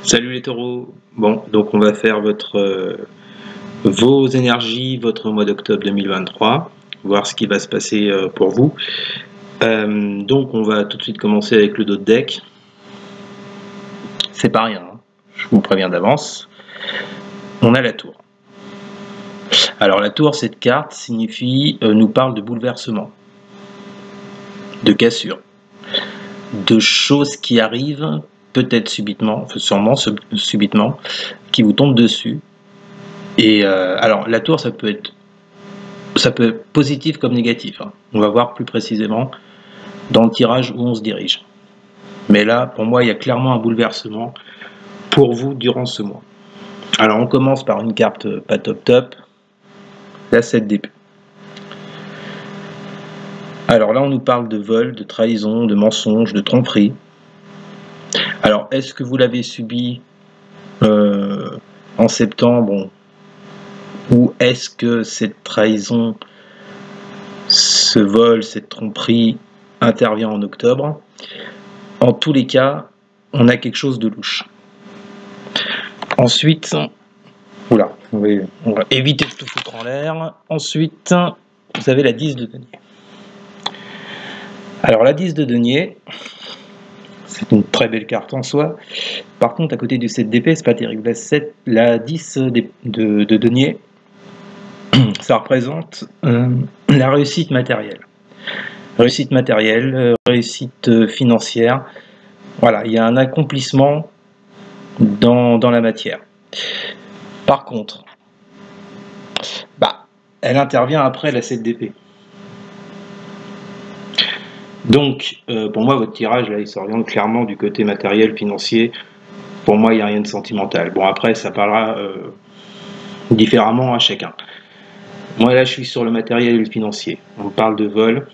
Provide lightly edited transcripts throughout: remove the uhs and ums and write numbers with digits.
Salut les taureaux. Bon, donc on va faire vos énergies, votre mois d'octobre 2023, voir ce qui va se passer pour vous. Donc on va tout de suite commencer avec le dos de deck. C'est pas rien, hein, je vous préviens d'avance. On a la tour. Alors la tour, cette carte signifie, nous parle de bouleversement, de cassure, de choses qui arrivent peut-être subitement, enfin sûrement subitement, qui vous tombent dessus. Et alors la tour, ça peut être positif comme négatif, hein. On va voir plus précisément dans le tirage où on se dirige. Mais là, pour moi, il y a clairement un bouleversement pour vous durant ce mois. Alors on commence par une carte pas top, la 7 d'épée. Alors là, on nous parle de vol, de trahison, de mensonge, de tromperie. Alors, est-ce que vous l'avez subi en septembre, ou est-ce que cette trahison, ce vol, cette tromperie intervient en octobre? En tous les cas, on a quelque chose de louche. Ensuite, oula, on va éviter de tout foutre en l'air. Ensuite, vous avez la 10 de denier. Alors la 10 de denier, c'est une très belle carte en soi. Par contre, à côté du 7 d'épée, c'est pas terrible. La 10 de denier, ça représente la réussite matérielle. Réussite matérielle, réussite financière. Voilà, il y a un accomplissement dans la matière. Par contre, elle intervient après la 7 d'épée. Donc, pour moi, votre tirage, là, il s'oriente clairement du côté matériel, financier. Pour moi, il n'y a rien de sentimental. Bon, après, ça parlera différemment à chacun. Moi, là, je suis sur le matériel et le financier. On parle de vol,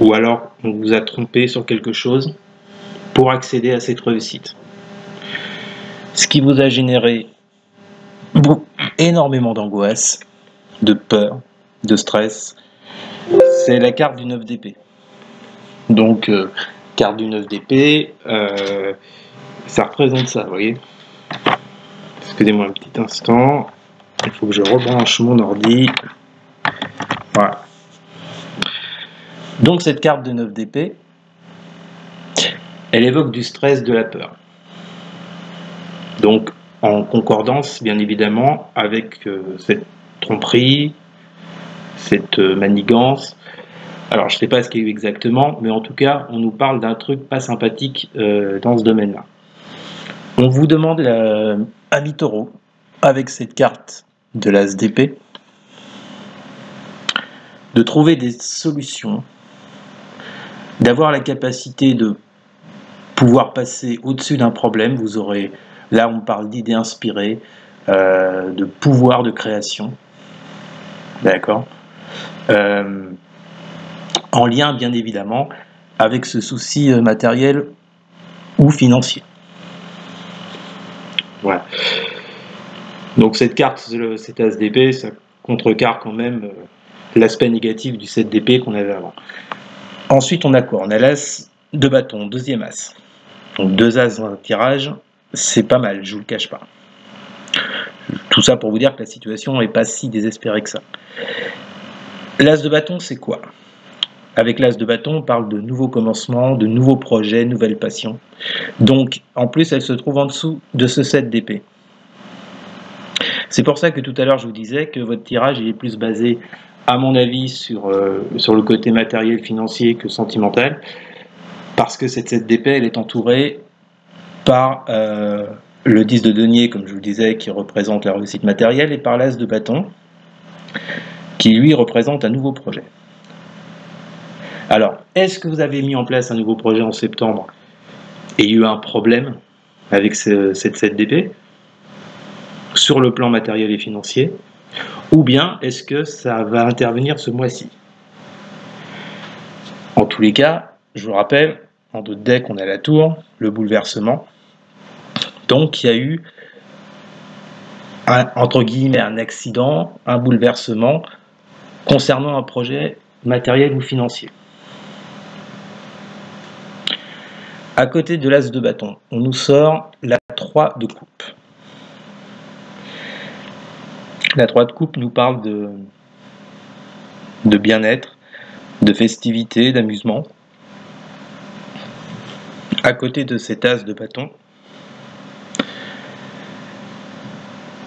ou alors on vous a trompé sur quelque chose pour accéder à cette réussite. Ce qui vous a généré énormément d'angoisse, de peur, de stress, c'est la carte du 9 d'épée. Donc, carte du 9 d'épée, ça représente ça, vous voyez. Excusez-moi un petit instant, il faut que je rebranche mon ordi. Voilà. Donc, cette carte de 9 d'épée, elle évoque du stress, de la peur. Donc, en concordance, bien évidemment, avec cette tromperie, cette manigance. Alors, je ne sais pas ce qu'il y a eu exactement, mais en tout cas, on nous parle d'un truc pas sympathique dans ce domaine-là. On vous demande, ami taureau, avec cette carte de l'as d'épée, de trouver des solutions, d'avoir la capacité de pouvoir passer au-dessus d'un problème. Vous aurez, là on parle d'idées inspirées, de pouvoir de création, d'accord, en lien bien évidemment avec ce souci matériel ou financier. Voilà. Donc cette carte, cet as d'épée, ça contrecarre quand même l'aspect négatif du 7 d'épée qu'on avait avant. Ensuite on a quoi? On a l'as de bâton, deuxième as. Donc 2 as dans un tirage, c'est pas mal, je vous le cache pas. Tout ça pour vous dire que la situation n'est pas si désespérée que ça. L'as de bâton, c'est quoi? Avec l'as de bâton, on parle de nouveaux commencements, de nouveaux projets, nouvelles passions. Donc, en plus, elle se trouve en dessous de ce 7 d'épée. C'est pour ça que tout à l'heure, je vous disais que votre tirage il est plus basé, à mon avis, sur le côté matériel, financier que sentimental. Parce que cette 7 d'épée, elle est entourée par le 10 de denier, comme je vous le disais, qui représente la réussite matérielle, et par l'as de bâton, qui lui représente un nouveau projet. Alors, est-ce que vous avez mis en place un nouveau projet en septembre et il y a eu un problème avec cette 7 d'épée sur le plan matériel et financier, ou bien est-ce que ça va intervenir ce mois-ci? En tous les cas, je vous rappelle, en dos de deck, on a la tour, le bouleversement. Donc, il y a eu, entre guillemets, un accident, un bouleversement concernant un projet matériel ou financier. À côté de l'as de bâton, on nous sort la 3 de coupe. La 3 de coupe nous parle de bien-être, de festivité, d'amusement. À côté de cet as de bâton,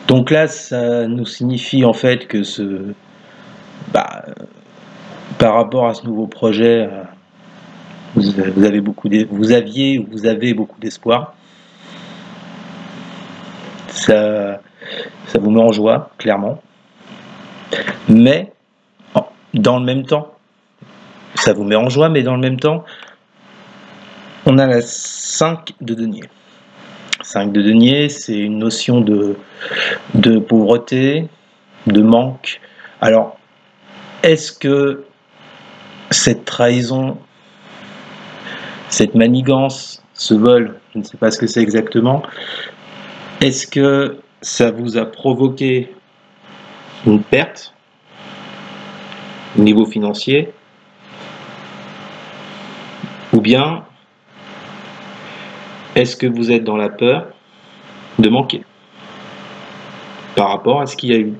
donc là, ça nous signifie en fait que par rapport à ce nouveau projet, vous avez beaucoup d'espoir. Ça vous met en joie, clairement. Mais dans le même temps, ça vous met en joie, mais dans le même temps, on a la 5 de denier. 5 de denier, c'est une notion de pauvreté, de manque. Alors, est-ce que cette trahison, cette manigance, ce vol, je ne sais pas ce que c'est exactement, est-ce que ça vous a provoqué une perte au niveau financier, ou bien est-ce que vous êtes dans la peur de manquer par rapport à ce qu'il y a eu?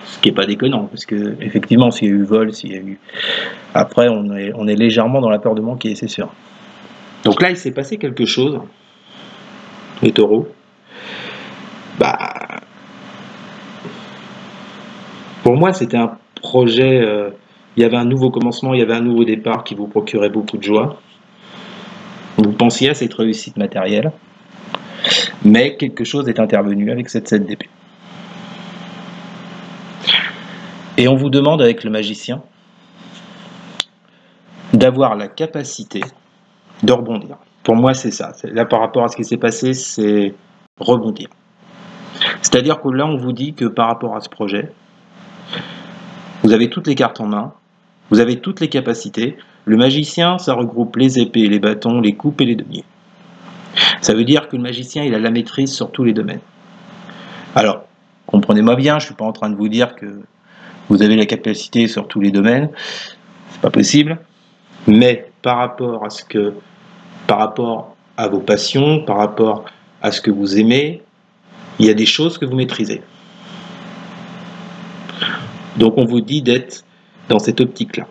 Ce qui n'est pas déconnant, parce que effectivement, s'il y a eu vol, s'il y a eu... Après, on est légèrement dans la peur de manquer, c'est sûr. Donc là, il s'est passé quelque chose, les taureaux. Pour moi, c'était un projet, il y avait un nouveau commencement, il y avait un nouveau départ qui vous procurait beaucoup de joie. Vous pensiez à cette réussite matérielle, mais quelque chose est intervenu avec cette 7 d'épée. Et on vous demande avec le magicien d'avoir la capacité de rebondir. Pour moi, c'est ça. Là, par rapport à ce qui s'est passé, c'est rebondir. C'est-à-dire que là, on vous dit que par rapport à ce projet, vous avez toutes les cartes en main, vous avez toutes les capacités. Le magicien, ça regroupe les épées, les bâtons, les coupes et les deniers. Ça veut dire que le magicien, il a la maîtrise sur tous les domaines. Alors, comprenez-moi bien, je ne suis pas en train de vous dire que vous avez la capacité sur tous les domaines, c'est pas possible, mais par rapport à vos passions, par rapport à ce que vous aimez, il y a des choses que vous maîtrisez. Donc on vous dit d'être dans cette optique-là.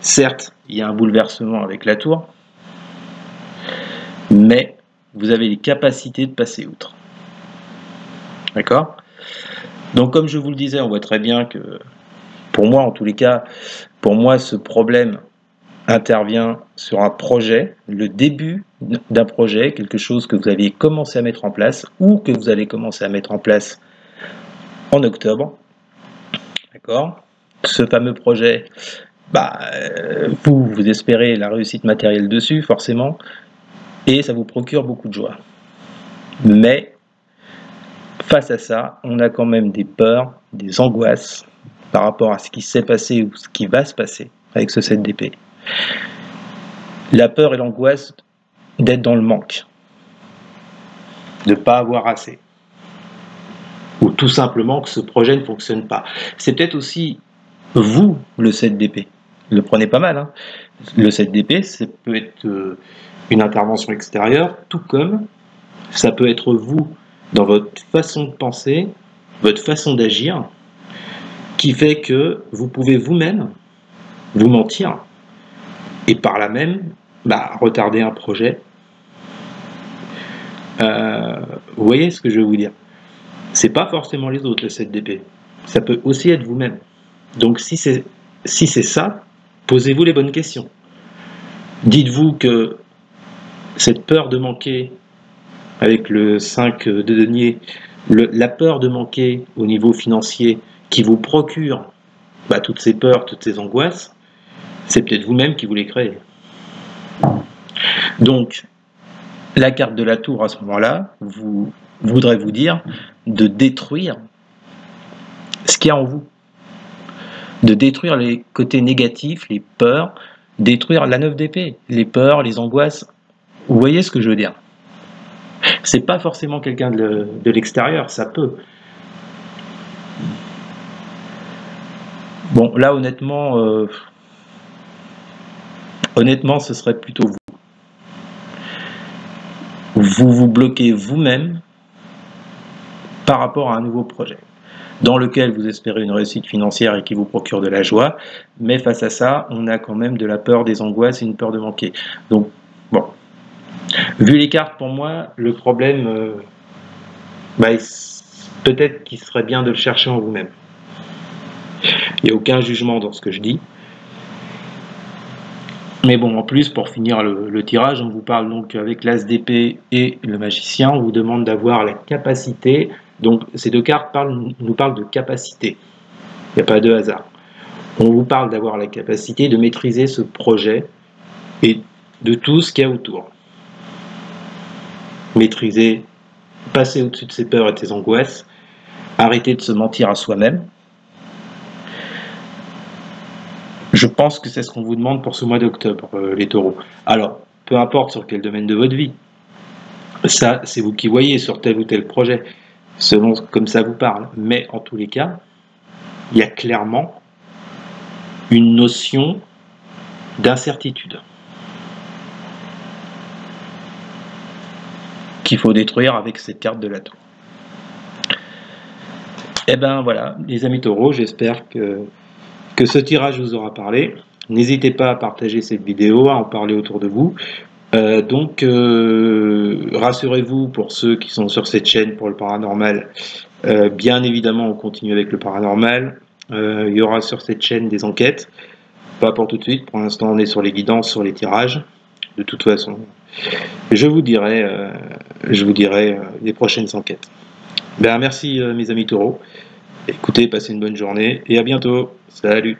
Certes, il y a un bouleversement avec la tour, mais vous avez les capacités de passer outre. D'accord ? Donc comme je vous le disais, on voit très bien que, pour moi en tous les cas, pour moi ce problème intervient sur un projet, le début d'un projet, quelque chose que vous aviez commencé à mettre en place ou que vous allez commencer à mettre en place en octobre. D'accord ? Ce fameux projet, vous espérez la réussite matérielle dessus, forcément, et ça vous procure beaucoup de joie. Mais face à ça, on a quand même des peurs, des angoisses par rapport à ce qui s'est passé ou ce qui va se passer avec ce 7 d'épée. La peur et l'angoisse d'être dans le manque, de ne pas avoir assez, ou tout simplement que ce projet ne fonctionne pas. C'est peut-être aussi vous, le 7 d'épée. Le prenez pas mal, hein. Le 7 d'épée, ça peut être une intervention extérieure, tout comme ça peut être vous dans votre façon de penser, votre façon d'agir, qui fait que vous pouvez vous-même vous mentir et par là même retarder un projet. Vous voyez ce que je veux vous dire? C'est pas forcément les autres, le 7 d'épée. Ça peut aussi être vous-même. Donc si c'est ça, posez-vous les bonnes questions. Dites-vous que cette peur de manquer avec le 5 de denier, la peur de manquer au niveau financier qui vous procure toutes ces peurs, toutes ces angoisses, c'est peut-être vous-même qui vous les créez. Donc, la carte de la tour à ce moment-là voudrait vous dire de détruire ce qu'il y a en vous, de détruire les côtés négatifs, les peurs, détruire la 9 d'épée, les peurs, les angoisses. Vous voyez ce que je veux dire? C'est pas forcément quelqu'un de l'extérieur, ça peut. Bon, là honnêtement, Honnêtement, ce serait plutôt vous. Vous vous bloquez vous-même par rapport à un nouveau projet, dans lequel vous espérez une réussite financière et qui vous procure de la joie, mais face à ça, on a quand même de la peur, des angoisses et une peur de manquer. Donc, bon, vu les cartes, pour moi, le problème, peut-être qu'il serait bien de le chercher en vous-même. Il n'y a aucun jugement dans ce que je dis. Mais bon, en plus, pour finir le tirage, on vous parle donc avec l'As d'épée et le magicien, on vous demande d'avoir la capacité, donc ces deux cartes nous parlent de capacité, il n'y a pas de hasard. On vous parle d'avoir la capacité de maîtriser ce projet et de tout ce qu'il y a autour. Maîtriser, passer au-dessus de ses peurs et de ses angoisses, arrêter de se mentir à soi-même. Je pense que c'est ce qu'on vous demande pour ce mois d'octobre, les taureaux. Alors, peu importe sur quel domaine de votre vie, ça c'est vous qui voyez sur tel ou tel projet, selon comme ça vous parle. Mais en tous les cas, il y a clairement une notion d'incertitude qu'il faut détruire avec cette carte de la tour. Et ben voilà, les amis taureaux, j'espère que ce tirage vous aura parlé. N'hésitez pas à partager cette vidéo, à en parler autour de vous. Rassurez-vous, pour ceux qui sont sur cette chaîne pour le paranormal, bien évidemment on continue avec le paranormal. Il y aura sur cette chaîne des enquêtes, pas pour tout de suite, pour l'instant on est sur les guidances, sur les tirages. De toute façon, je vous dirai les prochaines enquêtes. Merci mes amis taureaux, écoutez, passez une bonne journée et à bientôt, salut.